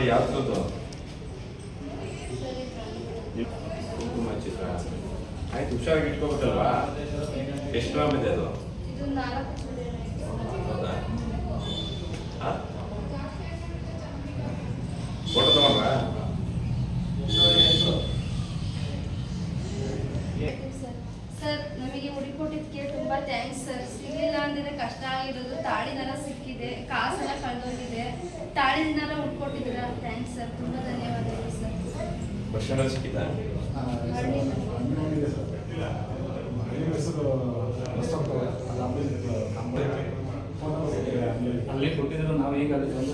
ಮಾಡಿ ಯಾವ್ದು ಕುಂಕುಮ ಚಿತ್ರ ಆಯ್ತು, ಹುಷಾರಾಗಿ ಇಟ್ಕೋಬೇಕಲ್ವಾ? ಎಷ್ಟು ಗ್ರಾಮ್ ಇದೆ ಅದು? ಹೌದಾ? ಫೋಟೋ ತಗೊಂಡ್ರ? ಸರ್, ನಮಗೆ ಉಡಿ ಕೊಟ್ಟಿದ್ದಕ್ಕೆ ತುಂಬಾ ಥ್ಯಾಂಕ್ಸ್ ಸರ್. ಸಿಗಲಿಲ್ಲ ಅಂದ್ರೆ ಕಷ್ಟ ಆಗಿರೋದು. ತಾಳಿನೆಲ್ಲ ಸಿಕ್ಕಿದೆ, ಕಾಸೆಲ್ಲ ಕಳೆದೋಗಿದೆ. ತಾಳಿನೆಲ್ಲ ಉಟ್ಕೊಟ್ಟಿದ್ದೀರಾ, ಥ್ಯಾಂಕ್ಸ್ ಸರ್. ತುಂಬಾ ಧನ್ಯವಾದಗಳು ಸರ್. Bus stand ಸಿಕ್ಕಿದ್ದ? ಅಲ್ಲಿ ಕೊಟ್ಟಿದ್ರು, ನಾವು ಈಗ ಅಲ್ಲಿ ಬಂದು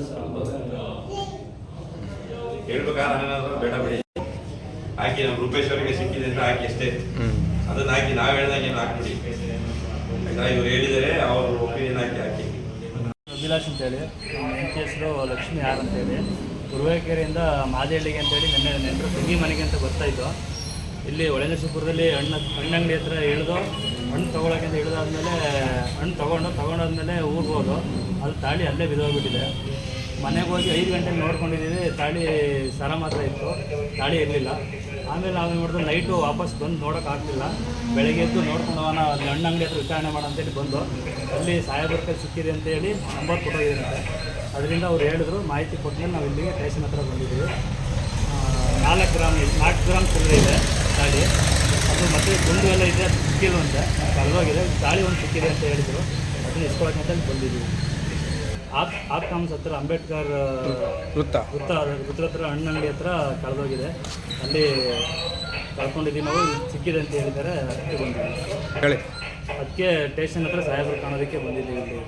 ಹೇಳ್ಬೇಕಾದ್ರೆ ಬೇಡ ಬಿಡಿ, ಹಾಕಿ ನಮ್ಮ ರೂಪೇಶ್ವರಿಗೆ ಸಿಕ್ಕಿದೆ ಅಂತ ಹಾಕಿ ಅಷ್ಟೇ. ಅದನ್ನ ಹಾಕಿ ನಾವು ಹೇಳ್ದಂಗೆ ಹಾಕ್ಬಿಡಿ. ಇವ್ರು ಹೇಳಿದರೆ ಅವರು ಒಪಿನಿಯನ್ ಹಾಕಿ. ಅಭಿಲಾಷ್ ಅಂತೇಳಿ, ನಮ್ಮ ಹೆಂಡತಿ ಹೆಸರು ಲಕ್ಷ್ಮಿ ಆರ್ ಅಂತೇಳಿ, ತುರುವೇಕೆರೆಯಿಂದ ಮಾದೇಹಳ್ಳಿಗೆ ಅಂತೇಳಿ ನೆಂಟರು ತಂಗಿ ಮನೆಗೆ ಅಂತ ಬರ್ತಾಯಿದ್ದು. ಇಲ್ಲಿ ಒಳನರಸೀಪುರದಲ್ಲಿ ಹಣ್ಣಂಗಡಿ ಹತ್ರ ಇಳಿದು ಹಣ್ಣು ತೊಗೊಳಕ್ಕೆ ಅಂತ ಇಳಿದಾದ್ಮೇಲೆ ಹಣ್ಣು ತೊಗೊಂಡಾದ್ಮೇಲೆ ಊರಿಗೆ ಹೋದು. ಅದು ತಾಳಿ ಅಲ್ಲೇ ಬಿದ್ದೋಗ್ಬಿಟ್ಟಿದೆ. ಮನೆಗೆ ಹೋಗಿ 5 ಗಂಟೆಗೆ ನೋಡ್ಕೊಂಡಿದ್ದೀವಿ, ತಾಳಿ ಸರ ಮಾತ್ರ ಇತ್ತು, ತಾಳಿ ಇರಲಿಲ್ಲ. ಆಮೇಲೆ ನಾವು ನೋಡಿದ್ರೆ ನೈಟು ವಾಪಸ್ ಬಂದು ನೋಡೋಕ್ಕಾಗ್ತಿಲ್ಲ. ಬೆಳಗ್ಗೆ ಎದ್ದು ನೋಡ್ಕೊಂಡು ಹೋಗೋಣ, ಅಲ್ಲಿ ಹಣ್ಣು ಅಂಗಡಿ ಹತ್ರ ವಿಚಾರಣೆ ಮಾಡೋ ಅಂತೇಳಿ ಬಂದು ಅಲ್ಲಿ ಸಾಹೇಬ್ರ ಕೈ ಸಿಕ್ಕಿದೆ ಅಂತೇಳಿ ನಂಬರ್ ಕೊಟ್ಟೋಗಿರುತ್ತೆ. ಅದರಿಂದ ಅವ್ರು ಹೇಳಿದ್ರು, ಮಾಹಿತಿ ಕೊಟ್ಟಮೇಲೆ ನಾವು ಇಲ್ಲಿಗೆ ಸ್ಟೇಷನ್ ಹತ್ರ ಬಂದಿದ್ದೀವಿ. 4 ಗ್ರಾಮ್ ಚಿಲ್ಲರೆ ಇದೆ ತಾಳಿ. ಅದು ಮತ್ತು ಗುಂಡು ಎಲ್ಲ ಇದೆ, ಅದು ಸಿಕ್ಕಿಲ್ವಂತೆ, ಕಳೆದೋಗಿದೆ. ತಾಳಿ ಒಂದು ಸಿಕ್ಕಿದೆ ಅಂತ ಹೇಳಿದರು, ಅದನ್ನು ಇಸ್ಕೊಳಕ್ಕೆ ಅಂತ ಬಂದಿದ್ದೀವಿ. ಆಪ್ಕಾಮ್ಸ್ ಹತ್ರ ಅಂಬೇಡ್ಕರ್ ವೃತ್ತ ಹತ್ರ ಹಣ್ಣಂಗಡಿ ಹತ್ರ ಕಳೆದೋಗಿದೆ, ಅಲ್ಲಿ ಕಳ್ಕೊಂಡಿದ್ದೀವಿ ನಾವು. ಸಿಕ್ಕಿದೆ ಅಂತ ಹೇಳಿದ್ದಾರೆ, ಅದಕ್ಕೆ ಬಂದಿದ್ದೀವಿ. ಅದಕ್ಕೆ ಸ್ಟೇಷನ್ ಹತ್ರ ಸಾಹೇಬರು ಕಾಣೋದಕ್ಕೆ ಬಂದಿದ್ದೀವಿ ಇಲ್ಲಿ.